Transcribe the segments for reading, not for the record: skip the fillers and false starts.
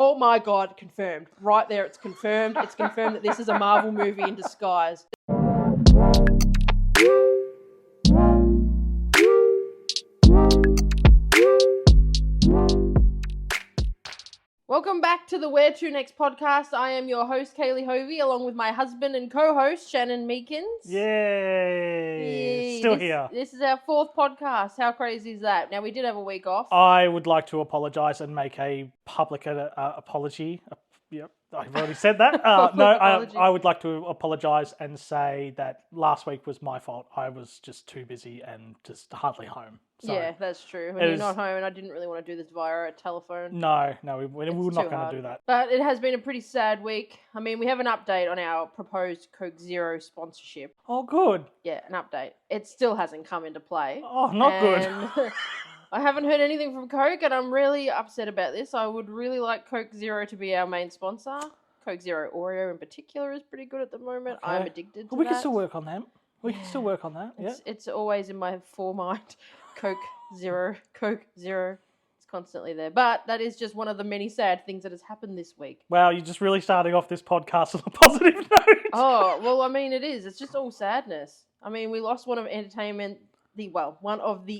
Oh my god, confirmed. Right there, it's confirmed. It's confirmed that this is a Marvel movie in disguise. Welcome back to the Where To Next podcast. I am your host, Kaylee Hovey, along with my husband and co-host, Shannon Meekins. Yay! Still here. This is our fourth podcast. How crazy is that? Now, we did have a week off. I would like to apologise and make a public apology. Yep, I've already said that. I would like to apologise and say that last week was my fault. I was just too busy and just hardly home. So yeah, that's true. When you're not home, and I didn't really want to do this via a telephone. No, we're not going to do that. But it has been a pretty sad week. I mean, we have an update on our proposed Coke Zero sponsorship. Oh, good. Yeah, an update. It still hasn't come into play. Oh, not good. I haven't heard anything from Coke, and I'm really upset about this. I would really like Coke Zero to be our main sponsor. Coke Zero Oreo in particular is pretty good at the moment. Okay. I'm addicted to we that. Can still work on that. We can still work on that. It's always in my foremind. Coke Zero. It's constantly there. But that is just one of the many sad things that has happened this week. Wow, you're just really starting off this podcast on a positive note. Oh, well, I mean, it is. It's just all sadness. I mean, we lost one of the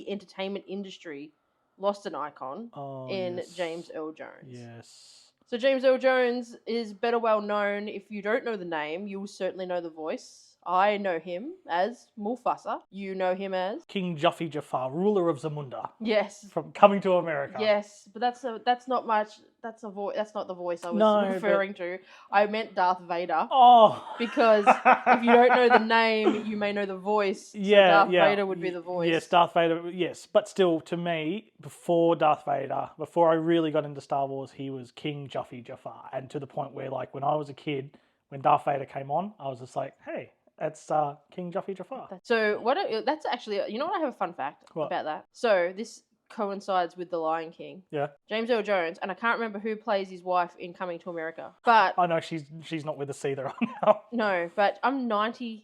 entertainment industry lost an icon in James Earl Jones. Yes. So James Earl Jones is better well known. If you don't know the name, you will certainly know the voice. I know him as Mufasa. You know him as King Jafi Jafar, ruler of Zamunda. Yes. From Coming to America. Yes, but that's not much. That's not the voice I was referring to. I meant Darth Vader. Oh. Because if you don't know the name, you may know the voice. So Darth Vader would be the voice. Yes, Darth Vader. Yes, but still, to me, before Darth Vader, before I really got into Star Wars, he was King Jafi Jafar, and to the point where, like, when I was a kid, when Darth Vader came on, I was just like, hey. That's King Jafi Jafar. So that's actually, you know what? I have a fun fact about that. So this coincides with The Lion King. Yeah. James Earl Jones, and I can't remember who plays his wife in Coming to America. But I know she's not with us either now. No, but I'm 98%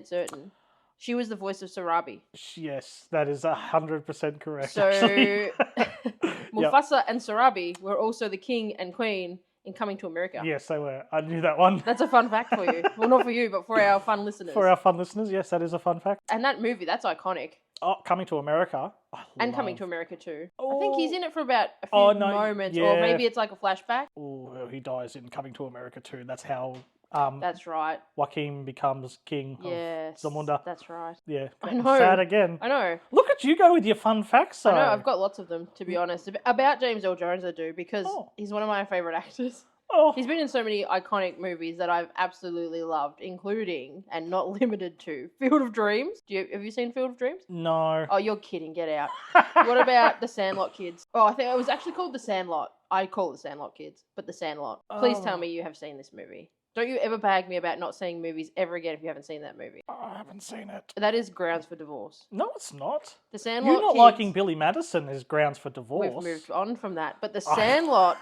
certain she was the voice of Sarabi. Yes, that is 100% correct. So Mufasa and Sarabi were also the king and queen in Coming to America. Yes, they were. I knew that one. That's a fun fact for you. Well, not for you, but for our fun listeners. For our fun listeners, yes, that is a fun fact. And that movie, that's iconic. Oh, Coming to America. Coming to America too. I think he's in it for about a few moments, or maybe it's like a flashback. Oh, he dies in Coming to America too. That's how... that's right. Joaquin becomes king of Zamunda. That's right. Yeah. I know. Sad again. I know. Look at you go with your fun facts, though. I know, I've got lots of them, to be honest. About James Earl Jones, I do, because he's one of my favourite actors. Oh. He's been in so many iconic movies that I've absolutely loved, including, and not limited to, Field of Dreams. Have you seen Field of Dreams? No. Oh, you're kidding. Get out. What about The Sandlot Kids? Oh, I think it was actually called The Sandlot. I call it The Sandlot Kids, but The Sandlot. Please tell me you have seen this movie. Don't you ever bag me about not seeing movies ever again if you haven't seen that movie. I haven't seen it. That is grounds for divorce. No, it's not. The Sandlot You not Kids, liking Billy Madison is grounds for divorce. We've moved on from that. But The Sandlot...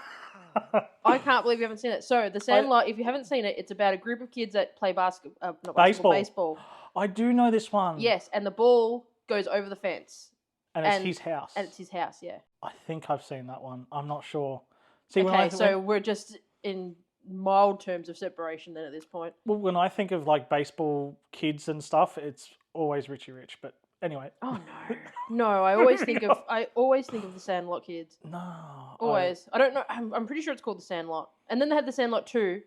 I can't believe you haven't seen it. So, The Sandlot, if you haven't seen it, it's about a group of kids that play baseball. I do know this one. Yes, and the ball goes over the fence. And it's his house. And it's his house, yeah. I think I've seen that one. I'm not sure. See, we're just in mild terms of separation then at this point. Well, when I think of like baseball kids and stuff, it's always Richie Rich, but... Anyway. Oh no, no! I always think of The Sandlot Kids. No, always. I don't know. I'm pretty sure it's called The Sandlot. And then they had The Sandlot 2,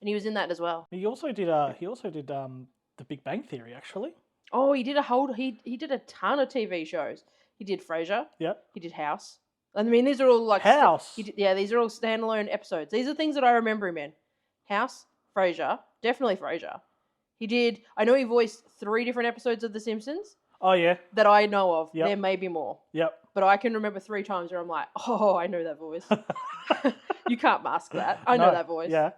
and he was in that as well. He also did The Big Bang Theory, actually. Oh, he did he did a ton of TV shows. He did Frasier. Yep. He did House. I mean, these are all like House. These are all standalone episodes. These are things that I remember him in. House, Frasier, definitely Frasier. I know he voiced 3 different episodes of The Simpsons. Oh, yeah. That I know of. Yep. There may be more. Yep. But I can remember 3 times where I'm like, oh, I know that voice. You can't mask that. I know that voice. Yeah.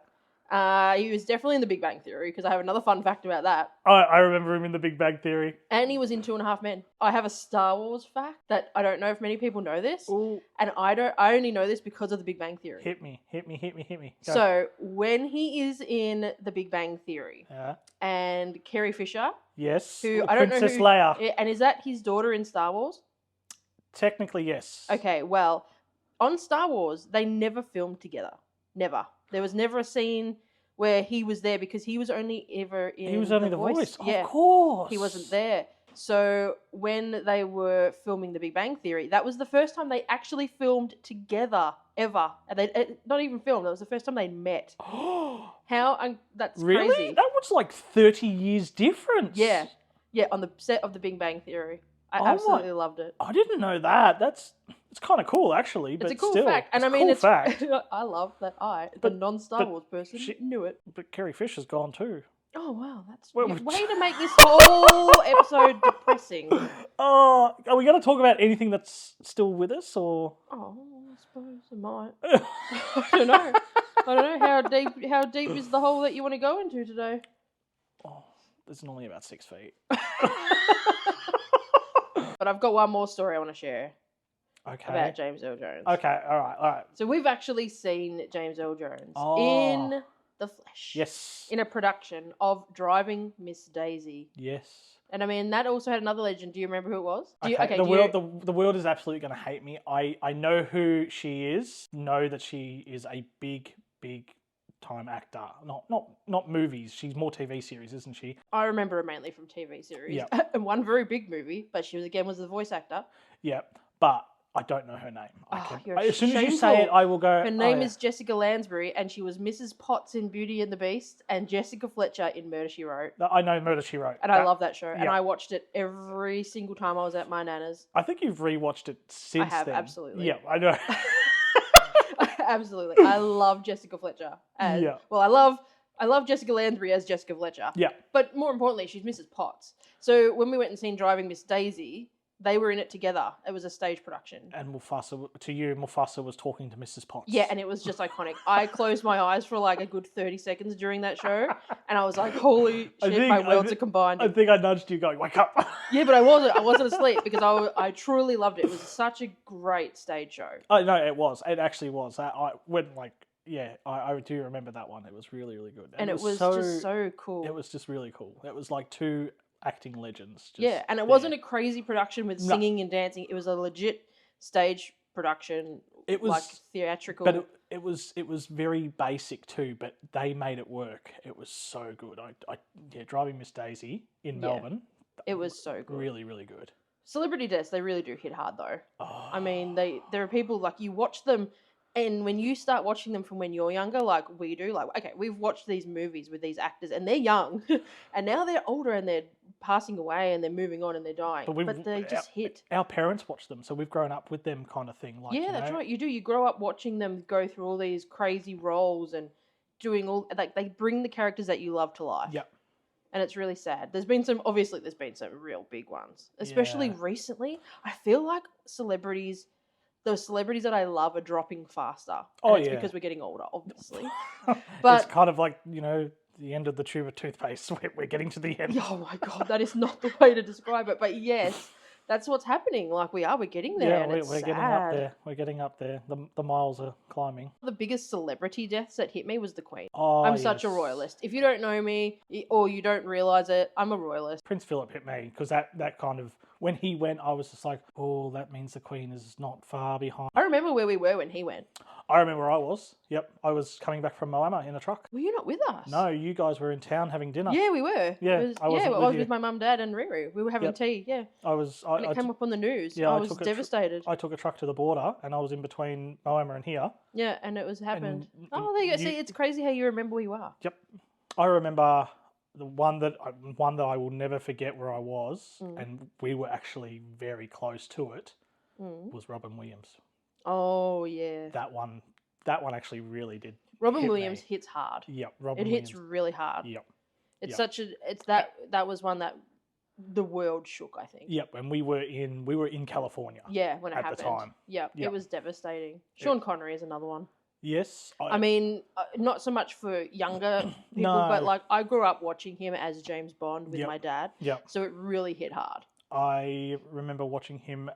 He was definitely in The Big Bang Theory, because I have another fun fact about that. I remember him in The Big Bang Theory. And he was in 2.5 Men. I have a Star Wars fact that I don't know if many people know this. Ooh. And I only know this because of The Big Bang Theory. Hit me. Go. So, when he is in The Big Bang Theory, and Carrie Fisher... Yes. Who I don't know Princess Leia. And is that his daughter in Star Wars? Technically, yes. Okay, well, On Star Wars, they never filmed together. Never. There was never a scene where he was there because he was only ever in He was only the voice. Yeah, Of course. he wasn't there. So when they were filming The Big Bang Theory, that was the first time they actually filmed together ever. And they not even filmed. That was the first time they met. That's really? crazy. That was like 30 years difference. Yeah, on the set of The Big Bang Theory. I absolutely loved it. I didn't know that. It's kind of cool, actually. But It's a cool still, fact, and it's I mean, cool fact. I love that the But- non-Star Wars person, knew it. But Carrie Fisher's gone too. Oh wow, that's Well, way to make this whole episode depressing. Oh, are we going to talk about anything that's still with us, or? Oh, I suppose I might. I don't know. How deep is the hole that you want to go into today? Oh, it's only about 6 feet. But I've got one more story I want to share Okay. about James Earl Jones. Okay. All right. So we've actually seen James Earl Jones Oh. in the flesh. Yes. In a production of Driving Miss Daisy. Yes. And I mean, that also had another legend. Do you remember who it was? The world is absolutely going to hate me. I know who she is. Know that she is a big time actor. Not movies. She's more TV series, isn't she? I remember her mainly from TV series. Yeah. And one very big movie, but she was the voice actor. Yeah. But I don't know her name. You're As soon as you shameful. say it, I will go. Her name is Jessica Lansbury, and she was Mrs. Potts in Beauty and the Beast, and Jessica Fletcher in Murder, She Wrote. I know Murder, She Wrote. And I love that show, and yeah. I watched it every single time I was at my nana's. I think you've rewatched it since I have, then. absolutely. Yeah, I know. Absolutely. I love Jessica Fletcher. Yeah. Well, I love Jessica Lansbury as Jessica Fletcher. Yeah. But more importantly, she's Mrs. Potts. So when we went and seen Driving Miss Daisy, they were in it together. It was a stage production. And Mufasa was talking to Mrs. Potts. Yeah, and it was just iconic. I closed my eyes for like a good 30 seconds during that show, and I was like, holy shit, my worlds are combined. I think I nudged you going, wake up. Yeah, but I wasn't asleep because I truly loved it. It was such a great stage show. Oh, no, it was. It actually was. I do remember that one. It was really, really good. And it was just so cool. It was just really cool. It was like two acting legends. And it wasn't a crazy production with singing and dancing. It was a legit stage production. It was like theatrical. But it was very basic too, but they made it work. It was so good. Driving Miss Daisy in Melbourne. It was so good. Really, really good. Celebrity deaths, they really do hit hard though. Oh. I mean, there are people like you watch them, and when you start watching them from when you're younger, like we do, like okay, we've watched these movies with these actors, and they're young, and now they're older, and they're passing away, and they're moving on, and they're dying. But they just hit. Our parents watch them, so we've grown up with them, kind of thing. Like, yeah, that's right. You do. You grow up watching them go through all these crazy roles and doing all like they bring the characters that you love to life. Yep. And it's really sad. There's been some real big ones, especially Yeah. recently. I feel like the celebrities that I love are dropping faster. Oh, It's yeah. because we're getting older, obviously. But But it's kind of like, the end of the tube of toothpaste. We're getting to the end. oh my god, that is not the way to describe it. But yes, that's what's happening. Like we're getting there. Yeah, and it's we're getting sad. up there. We're getting up there. The miles are climbing. The biggest celebrity deaths that hit me was the Queen. Oh, I'm such a yes. royalist. If you don't know me or you don't realize it, I'm a royalist. Prince Philip hit me because that kind of, when he went, I was just like, oh, that means the Queen is not far behind. I remember where we were when he went. I remember where I was. Yep, I was coming back from Moama in a truck. Were you not with us? No, you guys were in town having dinner. Yeah, we were. Yeah, I wasn't I with was you. with my mum, dad, and Riri. We were having Yep. tea. Yeah, I was. and it came up on the news. yeah, I I was took devastated. I took a truck to the border, and I was in between Moama and here. Yeah, and it was happened. And Oh, there you go. you- See, it's crazy how you remember where you are. Yep, I remember the one that I will never forget where I was, and we were actually very close to it. Was Robin Williams. Oh yeah, That one actually really did. Robin hit Williams me. hits hard. Yep, Robin It hits Williams. really hard. Yep, It's Yep. such a. It's that was one that the world shook. I think. yep. And we were in California. Yeah, when it At the happened. time. Yep, Yep. it was devastating. Sean Connery is another one. Yes, I mean, not so much for younger people, but No. like I grew up watching him as James Bond with Yep. my dad, Yep. so it really hit hard. I remember watching him.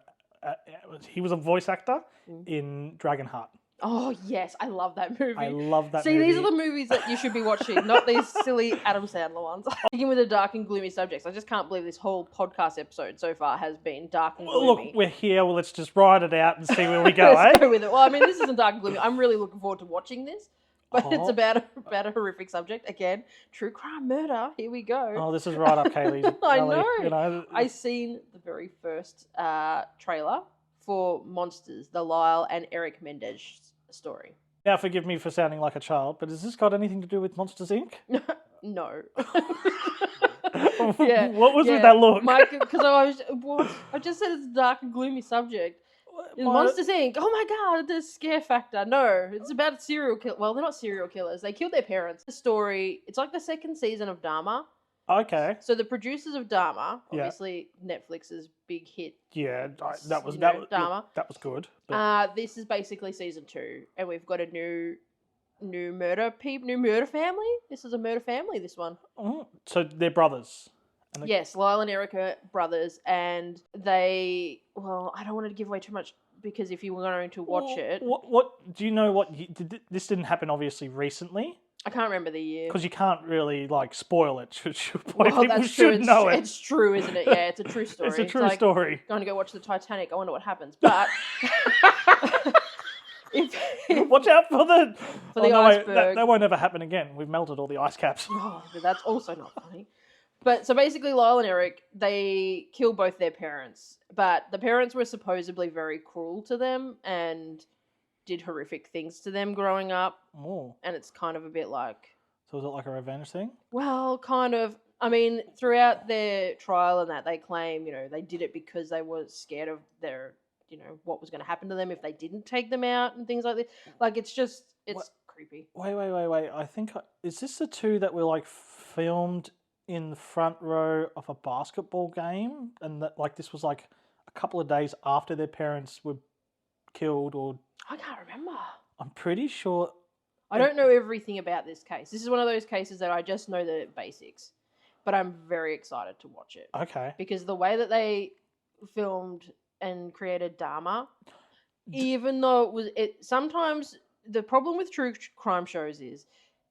He was a voice actor in Dragonheart. Oh, yes. I love that movie. I love that See, movie. these are the movies that you should be watching, not these silly Adam Sandler ones. Speaking with the dark and gloomy subjects, I just can't believe this whole podcast episode so far has been dark and gloomy. Well, look, we're here. Well, let's just ride it out and see where we go, Let's eh? go with it. Well, I mean, this isn't dark and gloomy. I'm really looking forward to watching this. But it's about a horrific subject. Again, true crime murder. Here we go. Oh, this is right up Kaylee's alley. I know. You know. I seen the very first trailer for Monsters, the Lyle and Eric Mendez story. Now, forgive me for sounding like a child, but has this got anything to do with Monsters, Inc.? No. What was with that look? Because I just said it's a dark and gloomy subject. Monsters Inc. Oh my god, the scare factor. No, it's about serial kill. Well, they're not serial killers. They killed their parents. The story. It's like the second season of Dahmer. Okay. So the producers of Dahmer, obviously Netflix's big hit. Yeah, that was Dahmer. That was good. This is basically season 2, and we've got a new murder family. This is a murder family. This one. So they're brothers. Yes, Lyle and Eric are brothers, and they. Well, I don't want to give away too much because if you were going to watch it, what do you know? What this didn't happen obviously recently. I can't remember the year because you can't really spoil it. Well, people should know it. It's true, isn't it? Yeah, it's a true story. It's a true story. Going to go watch the Titanic. I wonder what happens, but. Watch out for the iceberg. That won't ever happen again. We've melted all the ice caps. Oh, but that's also not funny. But so basically, Lyle and Eric, they kill both their parents, but the parents were supposedly very cruel to them and did horrific things to them growing up. Oh. And it's kind of a bit like... So is it like a revenge thing? Well, kind of. I mean, throughout their trial and that, they claim, they did it because they were scared of their, what was going to happen to them if they didn't take them out and things like that. Like, it's creepy. Wait. I think, is this the two that were filmed in the front row of a basketball game, and that this was a couple of days after their parents were killed? Or I can't remember. I'm pretty sure. I don't know everything about this case. This is one of those cases that I just know the basics, but I'm very excited to watch it. Okay. Because the way that they filmed and created Dahmer, even though sometimes the problem with true crime shows is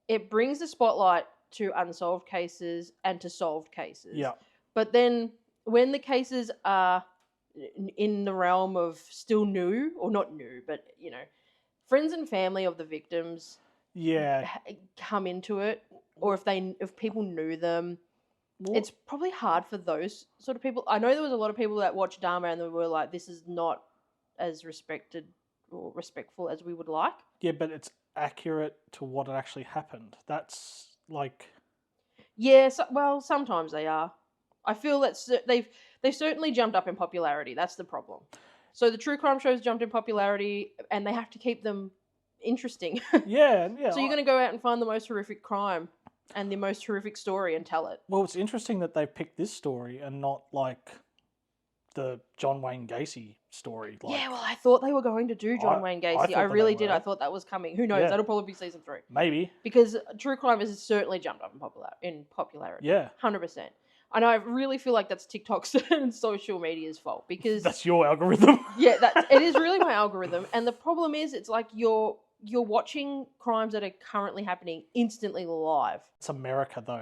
it brings the spotlight to unsolved cases and to solved cases. Yeah. But then when the cases are in the realm of still new, or not new, but, friends and family of the victims come into it, or if people knew them, it's probably hard for those sort of people. I know there was a lot of people that watched Dahmer and they were like, this is not as respected or respectful as we would like. Yeah, but it's accurate to what actually happened. That's yeah, well, sometimes they are. I feel that they've certainly jumped up in popularity. That's the problem. So the true crime shows jumped in popularity, and they have to keep them interesting. Yeah. So you're going to go out and find the most horrific crime and the most horrific story and tell it. Well, it's interesting that they picked this story and not the John Wayne Gacy story. Yeah, well, I thought they were going to do John Wayne Gacy. I really did. I thought that was coming. Who knows? Yeah. That'll probably be season 3. Maybe. Because true crime has certainly jumped up in popularity. Yeah. 100%. And I really feel like that's TikTok's and social media's fault because... That's your algorithm. Yeah, it is really my algorithm. And the problem is it's like you're watching crimes that are currently happening instantly live. It's America, though.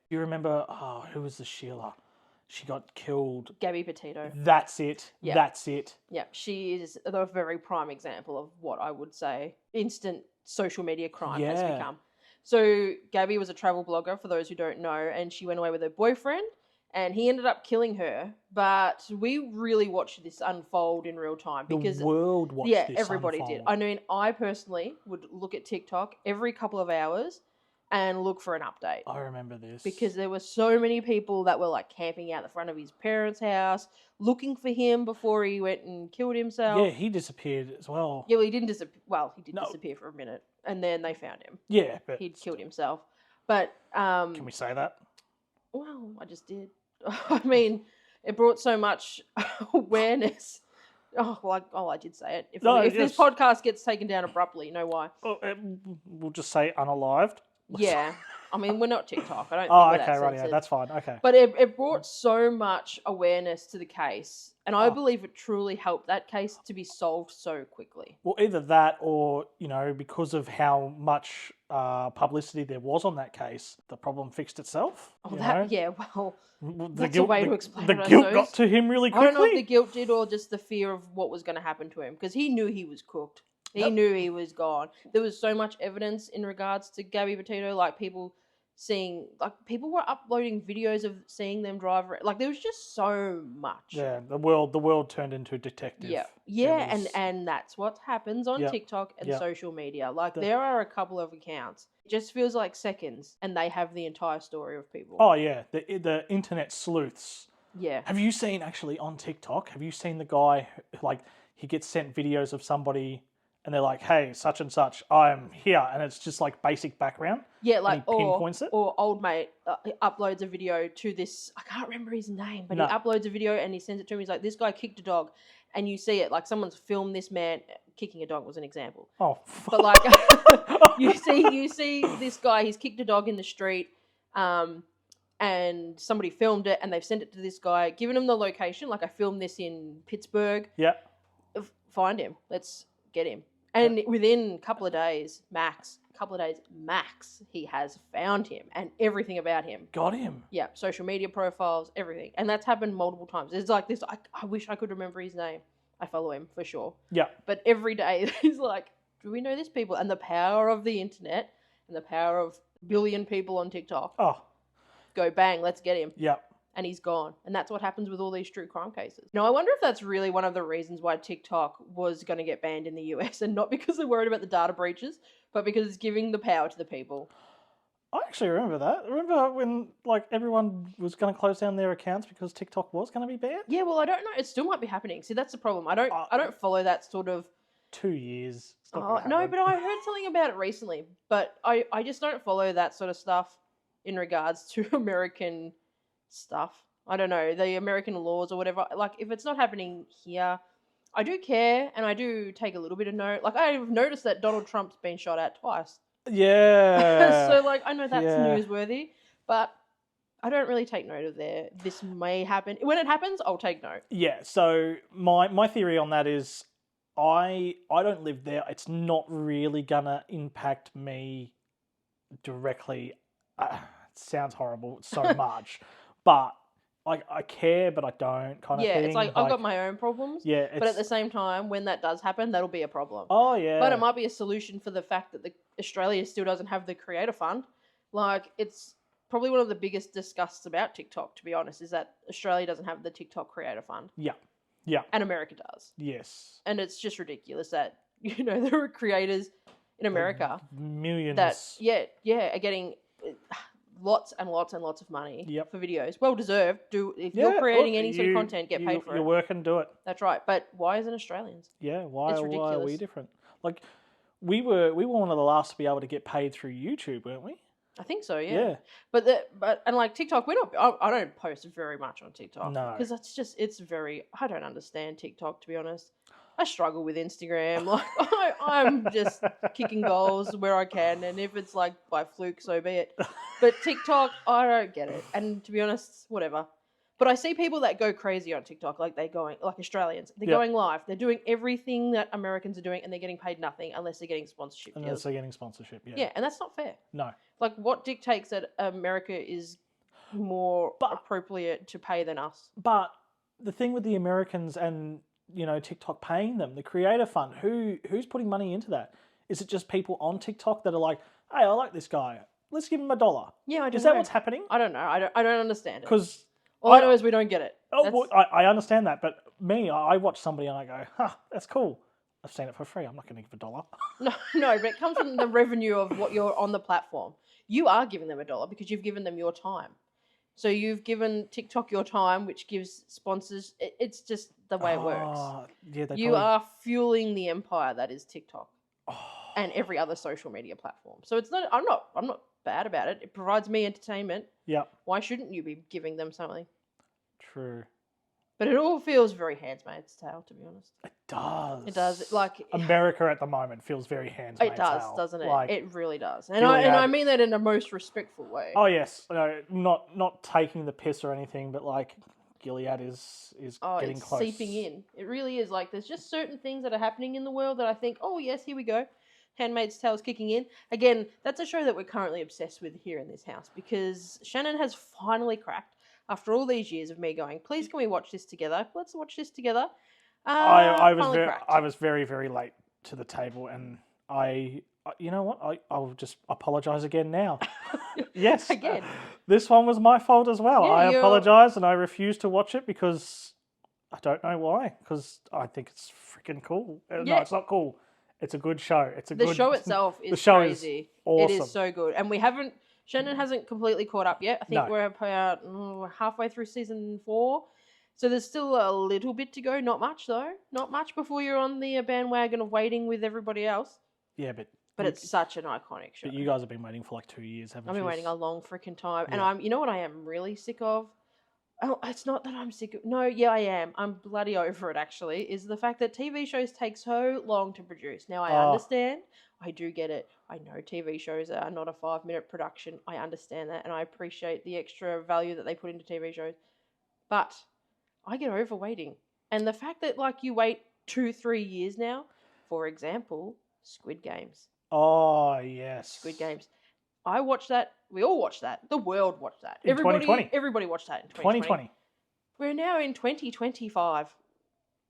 You remember, who was the Sheila? She got killed. Gabby Petito. That's it. Yeah. That's it. Yeah, she is a very prime example of what I would say instant social media crime has become. So Gabby was a travel blogger, for those who don't know, and she went away with her boyfriend, and he ended up killing her. But we really watched this unfold in real time because the world watched this everybody unfold. did. I mean, I personally would look at TikTok every couple of hours and look for an update. I remember this. Because there were so many people that were camping out the front of his parents' house, looking for him before he went and killed himself. Yeah, he disappeared as well. Yeah, well, he didn't disappear. Well, he did disappear for a minute, and then they found him. Yeah, but he'd killed himself. But can we say that? Well, I just did. I mean, it brought so much awareness. I did say it. If this podcast gets taken down abruptly, you know why? We'll just say unalived. Yeah. I mean, we're not TikTok. I don't think Oh, we're okay, that right, yeah, censored. that's fine. Okay. But it brought so much awareness to the case. And I Oh. believe it truly helped that case to be solved so quickly. Well, either that or, because of how much publicity there was on that case, the problem fixed itself. Oh, yeah, well, that's a way to explain the it, I guilt suppose. got to him really I quickly. don't know if the guilt did or just the fear of what was going to happen to him because he knew he was cooked. He knew he was gone. There was so much evidence in regards to Gabby Petito, like people were uploading videos of seeing them drive. Like there was just so much. Yeah, the world turned into a detective. Yeah, and that's what happens on TikTok and Yep. social media. Like there are a couple of accounts. It just feels like seconds, and they have the entire story of people. Oh yeah, the internet sleuths. Yeah. Have you seen actually on TikTok? Have you seen the guy like he gets sent videos of somebody and they're like, "Hey, such and such, I'm here," and it's just like basic background. Yeah, like and he pinpoints it. Or old mate uploads a video to this. I can't remember his name, but he uploads a video and he sends it to me. He's like, "This guy kicked a dog," and you see it like someone's filmed this man kicking a dog was an example. Oh, but like you see this guy. He's kicked a dog in the street, and somebody filmed it and they've sent it to this guy, given him the location. Like I filmed this in Pittsburgh. Yeah. Find him. Let's get him. And within a couple of days max, he has found him and everything about him. Got him. Yeah, social media profiles, everything. And that's happened multiple times. It's like this, I wish I could remember his name. I follow him for sure. Yeah. But every day he's like, do we know these people? And the power of the internet and the power of billion people on TikTok. Oh. Go bang, let's get him. Yeah. And he's gone. And that's what happens with all these true crime cases. Now, I wonder if that's really one of the reasons why TikTok was going to get banned in the US, and not because they're worried about the data breaches, but because it's giving the power to the people. I actually remember that. Remember when like everyone was going to close down their accounts because TikTok was going to be banned? Yeah, well, I don't know. It still might be happening. See, that's the problem. I don't follow that sort of... 2 years. No, but I heard something about it recently. But I just don't follow that sort of stuff in regards to American stuff. I don't know, the American laws or whatever. Like, if it's not happening here, I do care and I do take a little bit of note. Like, I've noticed that Donald Trump's been shot at twice. Yeah. So, like, I know that's newsworthy, but I don't really take note of this may happen. When it happens, I'll take note. Yeah, so my theory on that is I don't live there. It's not really gonna impact me directly. It sounds horrible so much, but I care, but I don't kind of thing. Yeah, it's like I've got my own problems. Yeah, but at the same time, when that does happen, that'll be a problem. Oh yeah. But it might be a solution for the fact that Australia still doesn't have the Creator Fund. Like, it's probably one of the biggest disgusts about TikTok, to be honest, is that Australia doesn't have the TikTok Creator Fund. Yeah. Yeah. And America does. Yes. And it's just ridiculous that, there are creators in America millions that are getting lots and lots and lots of money for videos. Well deserved. If you're creating any sort of content, get paid for it. You work and do it. That's right. But why isn't Australians? Yeah, why It's are ridiculous. we different? Like we were one of the last to be able to get paid through YouTube, weren't we? I think so, yeah. But like TikTok, I don't post very much on TikTok. No. Because I don't understand TikTok, to be honest. I struggle with Instagram. Like I'm just kicking goals where I can, and if it's like by fluke, so be it. But TikTok, I don't get it. And to be honest, whatever. But I see people that go crazy on TikTok, like Australians. They're going live. They're doing everything that Americans are doing, and they're getting paid nothing unless they're getting sponsorship deals. Unless they're getting sponsorship, Yeah, and that's not fair. No. Like, what dictates that America is more appropriate to pay than us? But the thing with the Americans and TikTok paying them, the Creator Fund, who's putting money into that? Is it just people on TikTok that are like, hey, I like this guy, let's give him $1? Yeah, I don't know. Is that what's happening? I don't know. I don't understand it. Because all I know is we don't get it. Oh, well, I understand that, but I watch somebody and I go, that's cool. I've seen it for free. I'm not going to give $1. No, but it comes from the revenue of what you're on the platform. You are giving them $1 because you've given them your time. So you've given TikTok your time, which gives sponsors. It's just the way it works. Yeah, you are fueling the empire that is TikTok and every other social media platform. So it's not. I'm not bad about it. It provides me entertainment. Yeah. Why shouldn't you be giving them something? True. But it all feels very Handmaid's Tale, to be honest. It does. It does. Like America at the moment feels very Handmaid's it does, Tale. doesn't it? Like, It really does, and I mean that in a most respectful way. oh yes, not taking the piss or anything, but like Gilead is getting close. Seeping in. It really is. Like there's just certain things that are happening in the world that I think, oh yes, here we go. Handmaid's Tale is kicking in. Again, that's a show that we're currently obsessed with here in this house because Shannon has finally cracked. After all these years of me going, please can we watch this together? Let's watch this together. I was very, very late to the table, and you know what? I'll just apologise again now. Yes, again. This one was my fault as well. Yeah, I apologise, and I refuse to watch it because I don't know why. Because I think it's freaking cool. Yeah. No, it's not cool. It's a good show. The show itself is crazy. Is awesome. It is so good, and Shannon hasn't completely caught up yet. I think we're about halfway through season 4. So there's still a little bit to go. Not much, though. Not much before you're on the bandwagon of waiting with everybody else. Yeah, but it's such an iconic show. But you guys have been waiting for like 2 years, haven't you? I've been waiting a long freaking time. Yeah. And you know what I am really sick of? Oh, it's not that I'm sick of... No, yeah, I am. I'm bloody over it, actually, is the fact that TV shows take so long to produce. Now, I understand. I do get it. I know TV shows are not a 5-minute production. I understand that, and I appreciate the extra value that they put into TV shows. But I get over waiting. And the fact that, like, you wait 2-3 years now, for example, Squid Games. Oh, yes. Squid Games. I watched that. We all watched that. The world watched that. In 2020. Everybody watched that in 2020. We're now in 2025.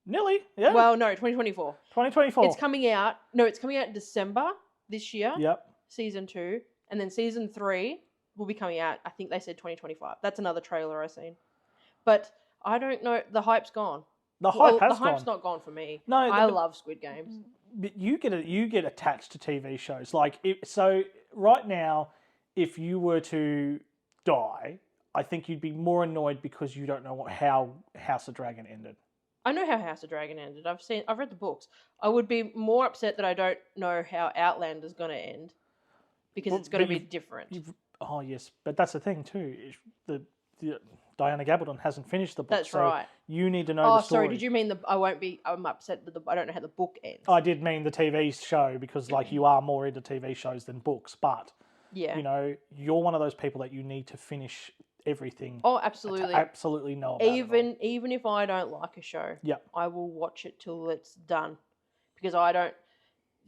Nearly, yeah. Well, no, 2024. 2024. It's coming out. No, it's coming out in December this year. Yep. Season 2. And then season 3 will be coming out, I think they said 2025. That's another trailer I've seen. But I don't know. The hype's gone. The hype's not gone for me. No, I love Squid Games. But you get attached to TV shows. Like so right now, if you were to die, I think you'd be more annoyed because you don't know how House of Dragon ended. I know how House of Dragon ended. I've read the books. I would be more upset that I don't know how Outlander's going to end because it's going to be different. Oh yes, but that's the thing too. The Diana Gabaldon hasn't finished the book. That's right. You need to know the story. Oh, sorry. Did you mean I'm upset that I don't know how the book ends. I did mean the TV show because like you are more into TV shows than books, but yeah, you know, you're one of those people that you need to finish everything. Oh, absolutely. Absolutely know about it. Even if I don't like a show, yeah, I will watch it till it's done because I don't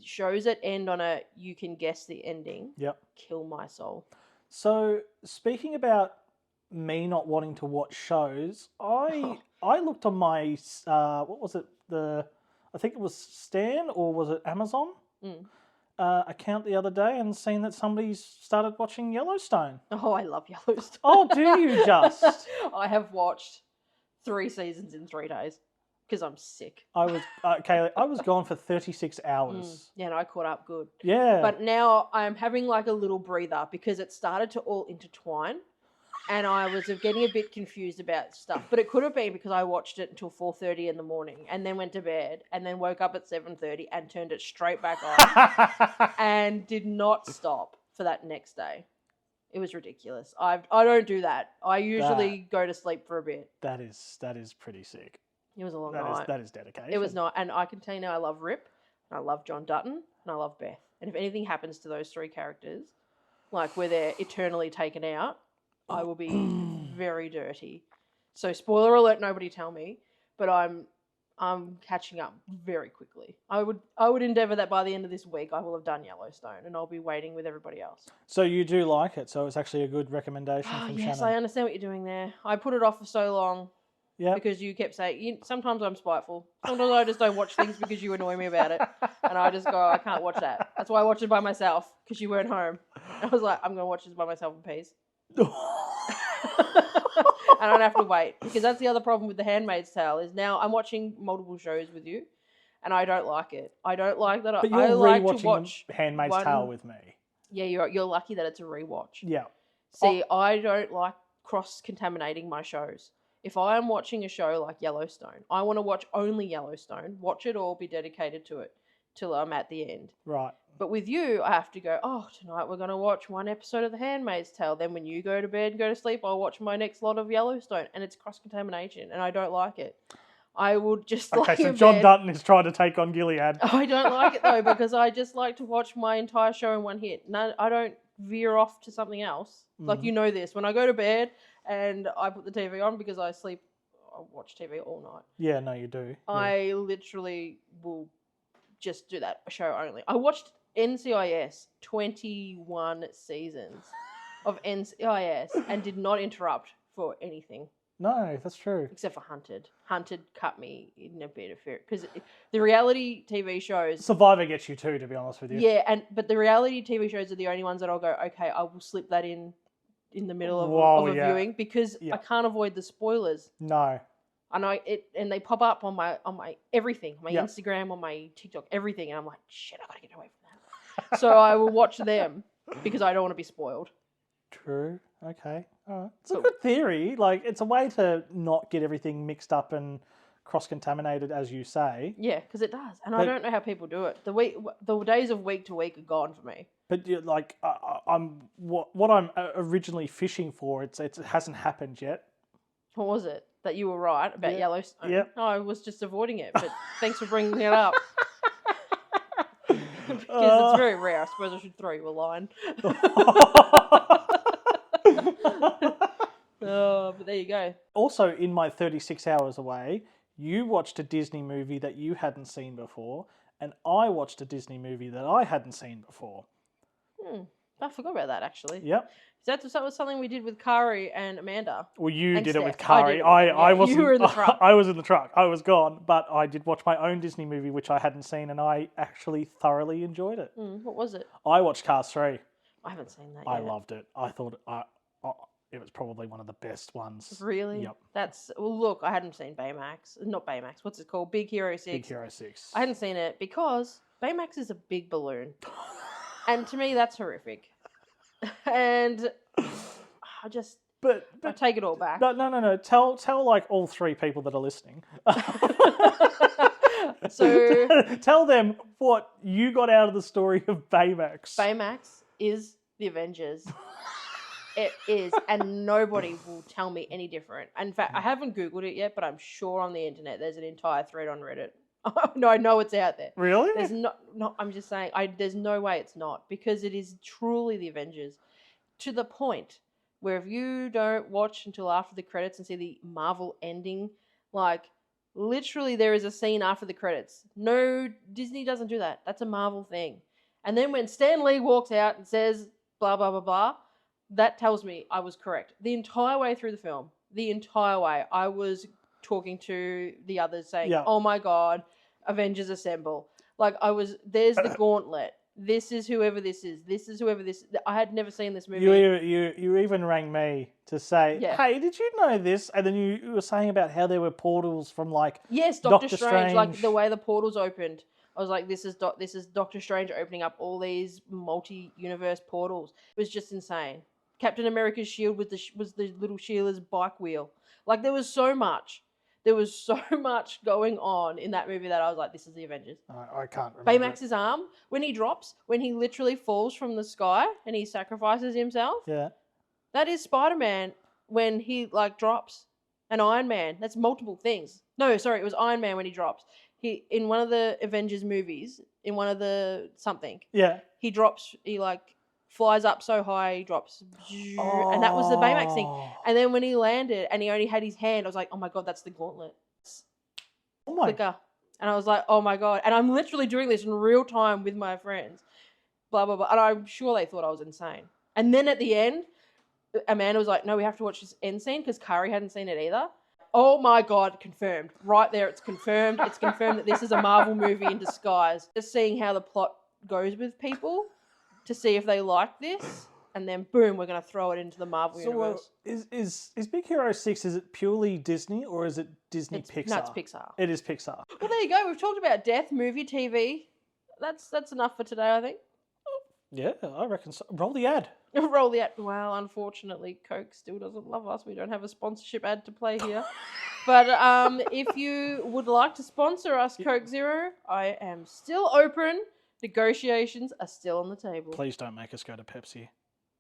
shows that end on a you can guess the ending. Yep. Kill my soul. So speaking about me not wanting to watch shows, I looked on my what was it, I think it was Stan or was it Amazon account the other day and seen that somebody's started watching Yellowstone. Oh, I love Yellowstone. Oh, do you just? I have watched 3 seasons in 3 days because I'm sick. I was Kaylee, I was gone for 36 hours. Yeah, and I caught up good. Yeah. But now I'm having like a little breather because it started to all intertwine. And I was getting a bit confused about stuff. But it could have been because I watched it until 4:30 in the morning and then went to bed and then woke up at 7:30 and turned it straight back on and did not stop for that next day. It was ridiculous. I don't do that. I usually go to sleep for a bit. That is pretty sick. It was a long night. That is dedication. It was not. And I can tell you now I love Rip, and I love John Dutton, and I love Beth. And if anything happens to those 3 characters, like where they're eternally taken out, I will be very dirty. So spoiler alert, nobody tell me, but I'm catching up very quickly. I would endeavour that by the end of this week I will have done Yellowstone and I'll be waiting with everybody else. So you do like it, so it's actually a good recommendation from Shannon. Yes, I understand what you're doing there. I put it off for so long because you kept saying, sometimes I'm spiteful. Sometimes I just don't watch things because you annoy me about it. And I just go, I can't watch that. That's why I watched it by myself because you weren't home. I was like, I'm going to watch this by myself in peace. I don't have to wait because that's the other problem with The Handmaid's Tale is now I'm watching multiple shows with you and I don't like it. I don't like that. But you're I like to watch Handmaid's Tale with me. Yeah, you're lucky that it's a rewatch. Yeah. See, I don't like cross-contaminating my shows. If I am watching a show like Yellowstone, I want to watch only Yellowstone, watch it all, be dedicated to it. till I'm at the end. Right. But with you, I have to go, tonight we're going to watch one episode of The Handmaid's Tale. Then when you go to bed and go to sleep, I'll watch my next lot of Yellowstone. And it's cross-contamination, and I don't like it. I would just Okay, lay so in John bed. Dutton is trying to take on Gilead. I don't like it, though, because I just like to watch my entire show in one hit. No, I don't veer off to something else. Like, you know this. When I go to bed and I put the TV on because I watch TV all night. Yeah, no, you do. I literally will just do that show only. I watched NCIS 21 seasons of NCIS and did not interrupt for anything. No, that's true. Except for Hunted. Hunted cut me in a bit of fear. Because the reality TV shows... Survivor gets you too, to be honest with you. Yeah, but the reality TV shows are the only ones that I'll go, okay, I will slip that in the middle of a viewing because I can't avoid the spoilers. No. And they pop up on my everything, my Instagram, on my TikTok, everything, and I'm like, shit, I gotta get away from that. So I will watch them because I don't want to be spoiled. True. Okay. All right. It's a good theory. Like, it's a way to not get everything mixed up and cross-contaminated, as you say. Yeah, because it does, and I don't know how people do it. The days of week to week are gone for me. But like, what I'm originally fishing for, it hasn't happened yet. What was it? That you were right about Yellowstone? Yep. No, I was just avoiding it, but thanks for bringing it up. Because it's very rare. I suppose I should throw you a line. But there you go. Also, in my 36 hours away, you watched a Disney movie that you hadn't seen before, and I watched a Disney movie that I hadn't seen before. I forgot about that, actually. Yep. That was something we did with Kari and Amanda. Well, you did Steph. it with Kari. I wasn't. You were in the truck. I was in the truck. I was gone, but I did watch my own Disney movie, which I hadn't seen, and I actually thoroughly enjoyed it. What was it? I watched Cars 3. I haven't seen that yet. I loved it. I thought it was probably one of the best ones. Really? Yep. Look, I hadn't seen Baymax. Not Baymax. What's it called? Big Hero 6. Big Hero 6. I hadn't seen it because Baymax is a big balloon. And to me, that's horrific. And I take it all back. No. Tell like all three people that are listening. So tell them what you got out of the story of Baymax. Baymax is the Avengers. It is, and nobody will tell me any different. In fact, I haven't Googled it yet, but I'm sure on the internet there's an entire thread on Reddit. No, I know it's out there. Really? There's not. I'm just saying. There's no way it's not, because it is truly the Avengers, to the point where if you don't watch until after the credits and see the Marvel ending, like literally there is a scene after the credits. No, Disney doesn't do that. That's a Marvel thing. And then when Stan Lee walks out and says blah blah blah blah, that tells me I was correct. The entire way through the film, I was talking to the others saying, oh my God, Avengers Assemble. Like there's the gauntlet. This is whoever this is. This is whoever this is. I had never seen this movie. You even rang me to say, hey, did you know this? And then you were saying about how there were portals from like... Yes, Doctor Strange, like the way the portals opened. I was like, this is Doctor Strange opening up all these multi-universe portals. It was just insane. Captain America's shield was the little Sheila's bike wheel. Like there was so much. There was so much going on in that movie that I was like, this is the Avengers. I can't remember. Baymax's arm, when he literally falls from the sky and he sacrifices himself. Yeah. That is Spider-Man when he like drops. And Iron Man. That's multiple things. No, sorry, it was Iron Man when he drops. In one of the Avengers movies, in one of the something. Yeah. He like flies up so high, he drops. And that was the Baymax thing. And then when he landed and he only had his hand, I was like, oh my God, that's the gauntlet. Oh my. Clicker. And I was like, oh my God. And I'm literally doing this in real time with my friends. Blah, blah, blah. And I'm sure they thought I was insane. And then at the end, Amanda was like, no, we have to watch this end scene because Kari hadn't seen it either. Oh my God, confirmed. Right there, it's confirmed. It's confirmed that this is a Marvel movie in disguise. Just seeing how the plot goes with people to see if they like this, and then boom, we're going to throw it into the Marvel universe. Is Big Hero 6, is it purely Disney or is it Disney Pixar? No, it's Pixar. It is Pixar. Well, there you go. We've talked about death, movie, TV. That's enough for today, I think. Yeah, I reckon so. Roll the ad. Roll the ad. Well, unfortunately, Coke still doesn't love us. We don't have a sponsorship ad to play here. But if you would like to sponsor us, Coke Zero, I am still open. Negotiations are still on the table. Please don't make us go to Pepsi.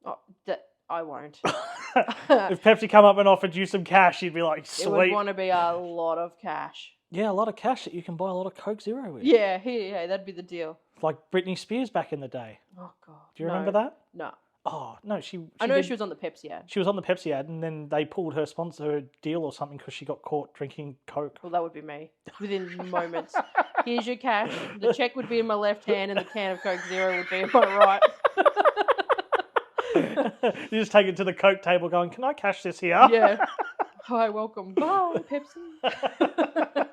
Oh, I won't. If Pepsi come up and offered you some cash, you'd be like, sweet. It would want to be a lot of cash. Yeah, a lot of cash that you can buy a lot of Coke Zero with. Yeah, that'd be the deal. Like Britney Spears back in the day. Oh, God. Do you remember that? No. Oh, no, she I know she was on the Pepsi ad. She was on the Pepsi ad, and then they pulled her sponsor deal or something because she got caught drinking Coke. Well, that would be me within moments. Here's your cash. The check would be in my left hand, and the can of Coke Zero would be in my right. You just take it to the Coke table going, can I cash this here? Yeah. Hi, welcome. Bye, Pepsi.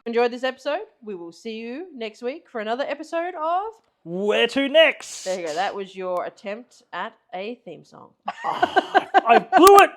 Enjoyed this episode. We will see you next week for another episode of Where to next? There you go. That was your attempt at a theme song. I blew it.